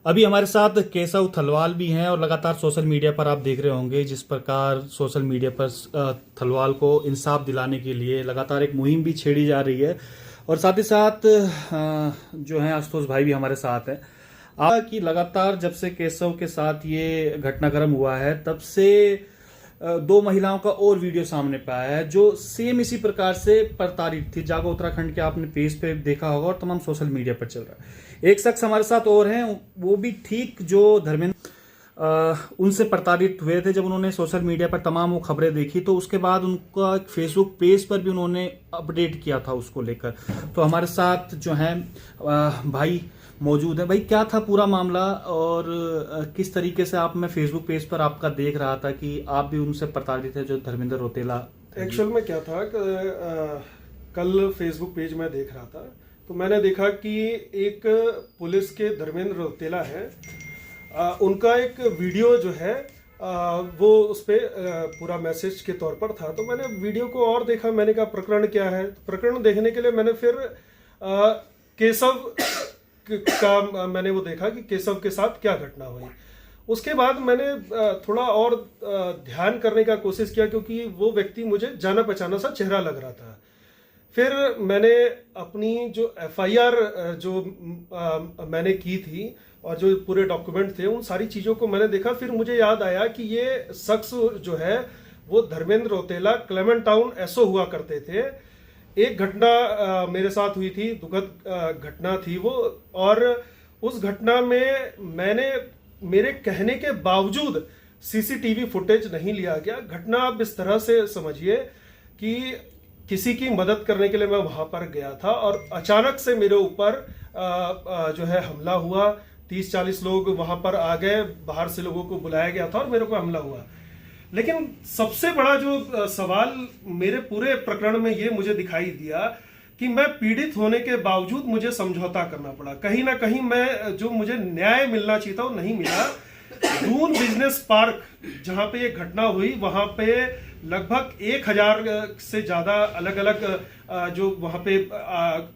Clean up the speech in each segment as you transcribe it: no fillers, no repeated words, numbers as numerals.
अभी हमारे साथ केशव थलवाल भी हैं और लगातार सोशल मीडिया पर आप देख रहे होंगे जिस प्रकार सोशल मीडिया पर थलवाल को इंसाफ दिलाने के लिए लगातार एक मुहिम भी छेड़ी जा रही है। और साथ ही साथ जो है आशुतोष भाई भी हमारे साथ हैं। कि लगातार जब से केशव के साथ ये घटनाक्रम हुआ है तब से दो महिलाओं का और वीडियो सामने पे आया है जो सेम इसी प्रकार से प्रताड़ित थी। जागो उत्तराखंड के आपने पेज पे देखा होगा और तमाम सोशल मीडिया पर चल रहा है। एक शख्स हमारे साथ और हैं, वो भी ठीक जो धर्मेंद्र उनसे प्रताड़ित हुए थे। जब उन्होंने सोशल मीडिया पर तमाम वो खबरें देखी तो उसके बाद उनका फेसबुक पेज पर भी उन्होंने अपडेट किया था उसको लेकर। तो हमारे साथ जो है भाई मौजूद है। भाई, क्या था पूरा मामला और किस तरीके से आप, मैं फेसबुक पेज पर आपका देख रहा था कि आप भी उनसे प्रताड़ित थे जो धर्मेंद्र रौतेला। एक्चुअल में क्या था कल फेसबुक पेज में देख रहा था तो मैंने देखा कि एक पुलिस के धर्मेंद्र रौतेला है, उनका एक वीडियो जो है वो उस पर पूरा मैसेज के तौर पर था। तो मैंने वीडियो को और देखा, मैंने कहा प्रकरण क्या है। प्रकरण देखने के लिए मैंने फिर केशव का मैंने वो देखा कि केशव के साथ क्या घटना हुई। उसके बाद मैंने थोड़ा और ध्यान करने का कोशिश किया क्योंकि वो व्यक्ति मुझे जाना पहचाना सा चेहरा लग रहा था। फिर मैंने अपनी जो एफआईआर जो मैंने की थी और जो पूरे डॉक्यूमेंट थे उन सारी चीज़ों को मैंने देखा। फिर मुझे याद आया कि ये शख्स जो है वो Dharmendra Rautela Clement Town SO हुआ करते थे। एक घटना मेरे साथ हुई थी, दुखद घटना थी वो, और उस घटना में मैंने मेरे कहने के बावजूद सीसीटीवी फुटेज नहीं लिया गया। घटना आप इस तरह से समझिए कि किसी की मदद करने के लिए मैं वहां पर गया था और अचानक से मेरे ऊपर जो है हमला हुआ। 30-40 लोग वहां पर आ गए, बाहर से लोगों को बुलाया गया था और मेरे को हमला हुआ। लेकिन सबसे बड़ा जो सवाल मेरे पूरे प्रकरण में ये मुझे दिखाई दिया कि मैं पीड़ित होने के बावजूद मुझे समझौता करना पड़ा। कहीं ना कहीं मैं जो मुझे न्याय मिलना चाहिए था वो नहीं मिला। दून बिजनेस पार्क जहां पे ये घटना हुई वहां पे लगभग 1000 से ज्यादा अलग अलग जो वहां पे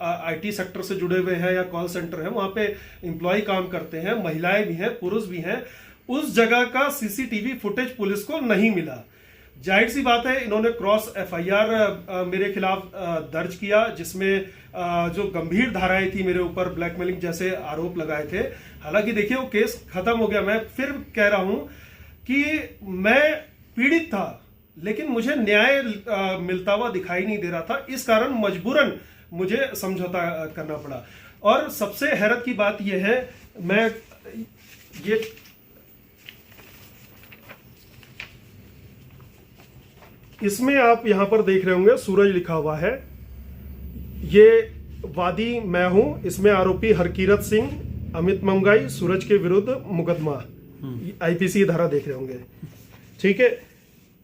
आईटी सेक्टर से जुड़े हुए हैं या कॉल सेंटर है वहां पे एम्प्लॉय काम करते हैं, महिलाएं भी हैं, पुरुष भी हैं। उस जगह का सीसीटीवी फुटेज पुलिस को नहीं मिला। जाहिर सी बात है इन्होंने क्रॉस एफआईआर मेरे खिलाफ दर्ज किया जिसमें जो गंभीर धाराएं थी मेरे ऊपर, ब्लैकमेलिंग जैसे आरोप लगाए थे। हालांकि देखिए वो केस खत्म हो गया। मैं फिर कह रहा हूं कि मैं पीड़ित था लेकिन मुझे न्याय मिलता हुआ दिखाई नहीं दे रहा था। इस कारण मजबूरन मुझे समझौता करना पड़ा। और सबसे हैरत की बात यह है, मैं ये इसमें आप यहां पर देख रहे होंगे सूरज लिखा हुआ है। ये वादी मैं हूं। इसमें आरोपी हरकीरत सिंह, अमित मंगाई, सूरज के विरुद्ध मुकदमा, आईपीसी धारा देख रहे होंगे। ठीक है,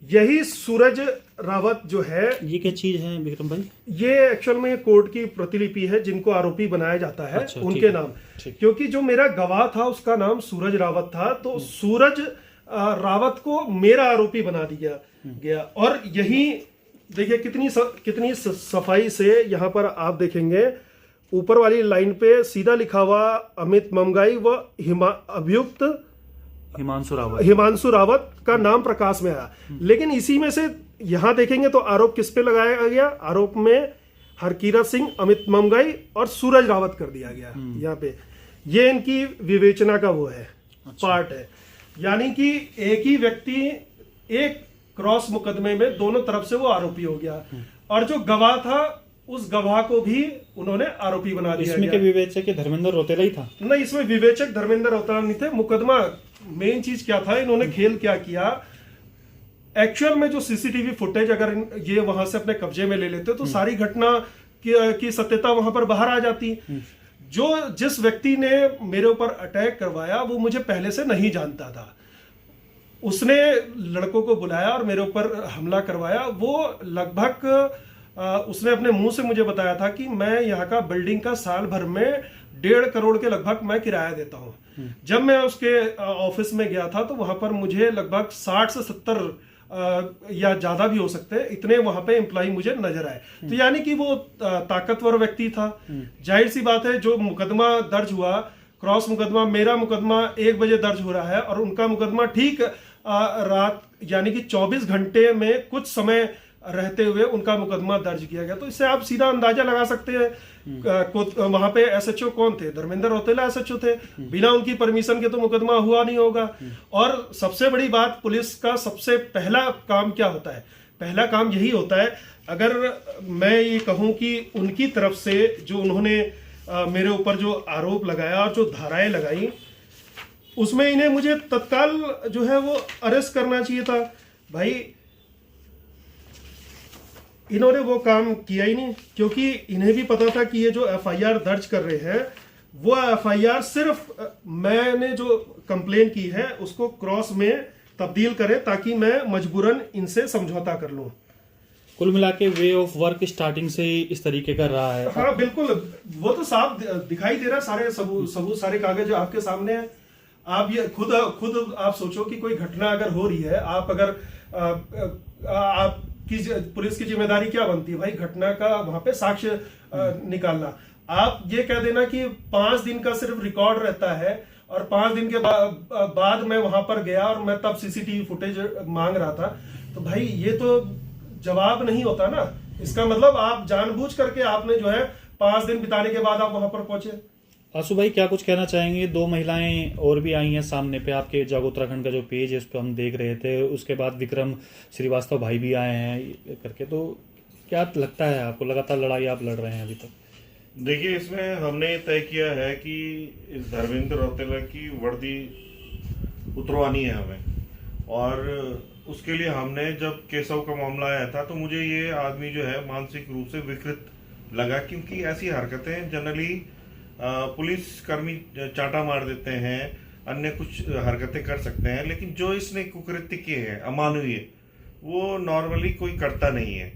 यही सूरज रावत जो है, ये क्या चीज है विक्रम भाई? ये एक्चुअल में कोर्ट की प्रतिलिपि है जिनको आरोपी बनाया जाता है। अच्छा, उनके नाम, क्योंकि जो मेरा गवाह था उसका नाम सूरज रावत था तो सूरज रावत को मेरा आरोपी बना दिया गया। और यही देखिए कितनी सफाई से यहाँ पर आप देखेंगे ऊपर वाली लाइन पे सीधा लिखा हुआ अमित ममगाई व अभियुक्त हिमांशु रावत का नाम प्रकाश में आया। लेकिन इसी में से यहां देखेंगे तो आरोप किस पे लगाया गया? आरोप में हरकीरत सिंह, अमित ममगाई और सूरज रावत कर दिया गया। यहाँ पे ये इनकी विवेचना का वो है, अच्छा, पार्ट है। यानी कि एक ही व्यक्ति एक क्रॉस मुकदमे में दोनों तरफ से वो आरोपी हो गया और जो गवाह था उस गवाह को भी उन्होंने आरोपी बना दिया। इसमें के विवेचक धर्मेंद्र रौतेला ही था? नहीं, इसमें विवेचक धर्मेंद्र रौतेला नहीं थे। मुकदमा मेन चीज क्या था, इन्होंने खेल क्या किया, एक्चुअल में जो सीसीटीवी फुटेज अगर ये वहां से अपने कब्जे में ले लेते तो सारी घटना की सत्यता वहां पर बाहर आ जाती। जो जिस व्यक्ति ने मेरे ऊपर अटैक करवाया वो मुझे पहले से नहीं जानता था। उसने लड़कों को बुलाया और मेरे ऊपर हमला करवाया। वो लगभग उसने अपने मुंह से मुझे बताया था कि मैं यहाँ का बिल्डिंग का साल भर में 1.5 करोड़ के लगभग मैं किराया देता हूँ। जब मैं उसके ऑफिस में गया था तो वहां पर मुझे लगभग 60 से 70 या ज्यादा भी हो सकते हैं, इतने वहां पे एम्प्लॉय मुझे नजर आए। तो यानी कि वो ताकतवर व्यक्ति था। जाहिर सी बात है जो मुकदमा दर्ज हुआ क्रॉस मुकदमा, मेरा मुकदमा 1 बजे दर्ज हो रहा है और उनका मुकदमा ठीक रात यानी कि 24 घंटे में कुछ समय रहते हुए उनका मुकदमा दर्ज किया गया। तो इससे आप सीधा अंदाजा लगा सकते हैं वहां पे एसएचओ कौन थे, धर्मेंद्र रौतेला एसएचओ थे। बिना उनकी परमिशन के तो मुकदमा हुआ नहीं होगा। और सबसे बड़ी बात, पुलिस का सबसे पहला काम क्या होता है? पहला काम यही होता है, अगर मैं ये कहूं कि उनकी तरफ से जो उन्होंने मेरे ऊपर जो आरोप लगाया और जो धाराएं लगाई, उसमें इन्हें मुझे तत्काल जो है वो अरेस्ट करना चाहिए था। भाई इन्होंने वो काम किया ही नहीं, क्योंकि इन्हें भी पता था कि ये जो एफआईआर दर्ज कर रहे हैं वो एफआईआर सिर्फ मैंने जो कंप्लेन की है उसको क्रॉस में तब्दील करें ताकि मैं मजबूरन इनसे समझौता कर लूं। कुल मिला के वे ऑफ वर्क स्टार्टिंग से ही इस तरीके का रहा है। हाँ बिल्कुल, वो तो साफ दिखाई दे रहा है, सारे सबूत सारे कागज आपके सामने है। आप ये खुद आप सोचो कि कोई घटना अगर हो रही है, आप अगर आपकी पुलिस की जिम्मेदारी क्या बनती है भाई? घटना का वहां पे साक्ष्य निकालना। आप ये कह देना कि 5 दिन का सिर्फ रिकॉर्ड रहता है और 5 दिन के बाद मैं वहां पर गया और मैं तब सीसीटीवी फुटेज मांग रहा था, तो भाई ये तो जवाब नहीं होता ना। इसका मतलब आप जानबूझ करके आपने जो है 5 दिन बिताने के बाद आप वहां पर पहुंचे। आंसू भाई क्या कुछ कहना चाहेंगे? 2 महिलाएं और भी आई हैं सामने पे, आपके जागो उत्तराखंड का जो पेज है उस पर हम देख रहे थे। उसके बाद विक्रम श्रीवास्तव भाई भी आए हैं करके, तो क्या लगता है आपको? लगातार लड़ाई आप लड़ रहे हैं अभी तक। देखिए, इसमें हमने तय किया है कि इस धर्मेंद्र रौतेला की वर्दी उतरवानी है हमें, और उसके लिए हमने जब केशव का मामला आया था तो मुझे ये आदमी जो है मानसिक रूप से विकृत लगा, क्योंकि ऐसी हरकतें जनरली पुलिस कर्मी चाटा मार देते हैं, अन्य कुछ हरकतें कर सकते हैं, लेकिन जो इसने कुकृत्य किए हैं अमानवीय, वो नॉर्मली कोई करता नहीं है।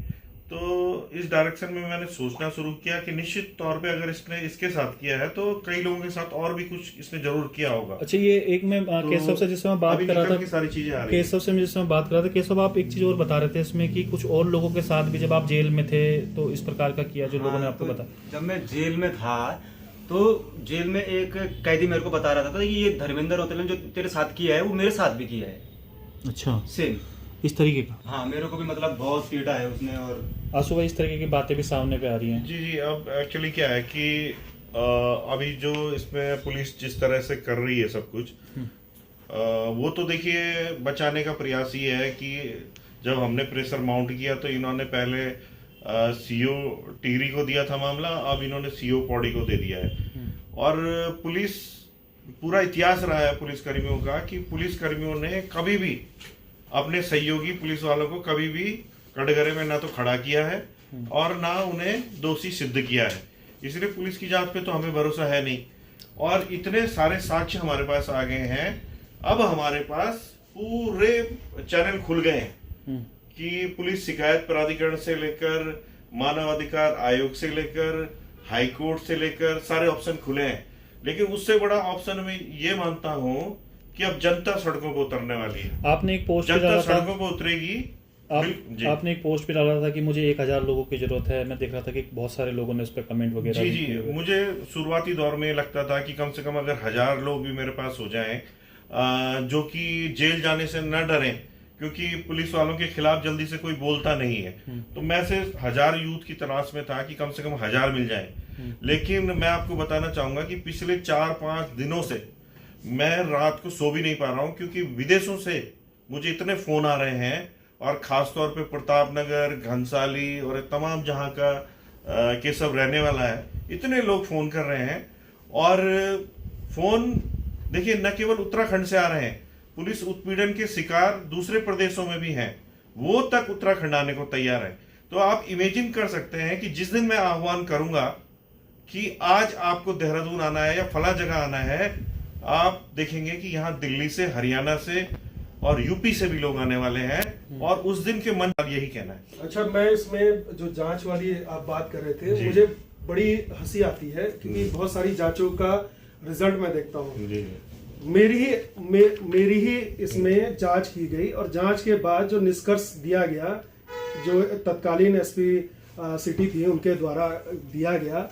तो इस डायरेक्शन में मैंने सोचना शुरू किया कि निश्चित तौर पे अगर इसने इसके साथ किया है तो कई लोगों के साथ और भी कुछ इसने जरूर किया होगा। अच्छा, ये एक मैं केशव से जिसमें बात कर रहा था, सारी चीजें आ रही केशव से जिसमें बात कर रहा था, केशव आप एक चीज और बता रहे थे इसमें कि कुछ और लोगों के साथ भी जब आप जेल में थे तो इस प्रकार का किया, जो लोगों ने आपको बताया। जब मैं जेल में था तो जेल में एक कैदी मेरे को बता रहा था कि ये धर्मेंद्र रौतेला जो तेरे साथ किया है वो मेरे साथ भी किया है। अच्छा, सेम इस तरीके का? हाँ, मेरे को भी मतलब बहुत पीटा है उसने। और आंसू भाई, इस तरीके की बातें भी सामने पे आ रही हैं। जी, अब एक्चुअली क्या है कि अभी जो इसमें पुलिस जिस तरह से कर रही है सब कुछ, वो तो देखिए बचाने का प्रयास ही है कि जब हमने प्रेशर माउंट किया तो इन्होंने पहले सीओ टिहरी को दिया था मामला, अब इन्होंने सीओ पौड़ी को दे दिया है। और पुलिस, पूरा इतिहास रहा है पुलिस कर्मियों का कि पुलिस कर्मियों ने कभी भी अपने सहयोगी पुलिस वालों को कभी भी कटघरे में ना तो खड़ा किया है और ना उन्हें दोषी सिद्ध किया है। इसलिए पुलिस की जांच पे तो हमें भरोसा है नहीं। और इतने सारे साक्ष्य हमारे पास आ गए हैं, अब हमारे पास पूरे चैनल खुल गए हैं कि पुलिस शिकायत प्राधिकरण से लेकर मानवाधिकार आयोग से लेकर हाई कोर्ट से लेकर सारे ऑप्शन खुले हैं। लेकिन उससे बड़ा ऑप्शन में ये मानता हूं कि अब जनता सड़कों पर उतरने वाली है। आपने एक पोस्ट जनता सड़कों पर उतरेगी। आपने एक पोस्ट पे डाला था कि मुझे 1000 लोगों की जरूरत है। मैं देख रहा था कि बहुत सारे लोगों ने उस पर कमेंट वगैरह जी, मुझे शुरुआती दौर में लगता था कि कम से कम अगर 1000 लोग भी मेरे पास हो जाएं जो कि जेल जाने से न डरें, क्योंकि पुलिस वालों के खिलाफ जल्दी से कोई बोलता नहीं है, तो मैं से 1000 यूथ की तलाश में था कि कम से कम 1000 मिल जाएं। लेकिन मैं आपको बताना चाहूंगा कि पिछले 4-5 दिनों से मैं रात को सो भी नहीं पा रहा हूं, क्योंकि विदेशों से मुझे इतने फोन आ रहे हैं, और खासतौर पे प्रतापनगर, घनसाली और तमाम जहां का केशव रहने वाला है, इतने लोग फोन कर रहे हैं। और फोन देखिए न केवल उत्तराखंड से आ रहे हैं, पुलिस उत्पीड़न के शिकार दूसरे प्रदेशों में भी हैं, वो तक उत्तराखंड आने को तैयार है। तो आप इमेजिन कर सकते हैं कि जिस दिन मैं आह्वान करूंगा कि आज आपको देहरादून आना है या फला जगह आना है, आप देखेंगे कि यहाँ दिल्ली से, हरियाणा से और यूपी से भी लोग आने वाले हैं, और उस दिन के मन का यही कहना है। अच्छा, मैं इसमें जो जांच वाली आप बात कर रहे थे, मुझे बड़ी हंसी आती है क्योंकि बहुत सारी जांचों का रिजल्ट मैं देखता हूँ। मेरी ही इसमें जांच की गई, और जांच के बाद जो निष्कर्ष दिया गया, जो तत्कालीन एसपी सिटी थी उनके द्वारा दिया गया,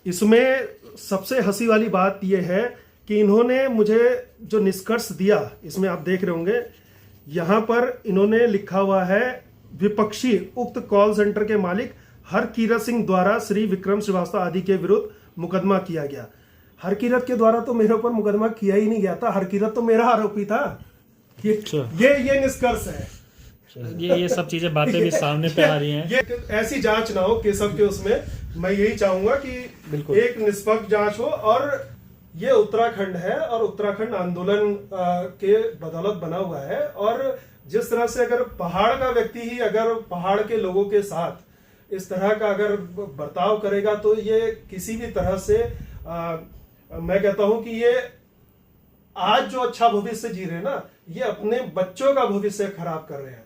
इसमें सबसे हंसी वाली बात यह है कि इन्होंने मुझे जो निष्कर्ष दिया, इसमें आप देख रहे होंगे, यहाँ पर इन्होंने लिखा हुआ है विपक्षी उक्त कॉल सेंटर के मालिक हरकीरत सिंह द्वारा श्री विक्रम श्रीवास्तव आदि के विरुद्ध मुकदमा किया गया। हरकीरत के द्वारा तो मेरे ऊपर मुकदमा किया ही नहीं गया था, हरकीरत तो मेरा आरोपी था। ये निष्कर्ष है। ये सब चीजें बातें भी सामने पे आ रही हैं। ये ऐसी जांच ना हो केशव के उसमें, मैं यही चाहूंगा कि एक निष्पक्ष जांच हो। और ये उत्तराखंड है और उत्तराखंड आंदोलन के बदौलत बना हुआ है। और जिस तरह से अगर पहाड़ का व्यक्ति ही अगर पहाड़ के लोगों के साथ इस तरह का अगर बर्ताव करेगा तो ये किसी भी तरह से मैं कहता हूं कि ये आज जो अच्छा भविष्य जी रहे हैं ना, ये अपने बच्चों का भविष्य खराब कर रहे हैं।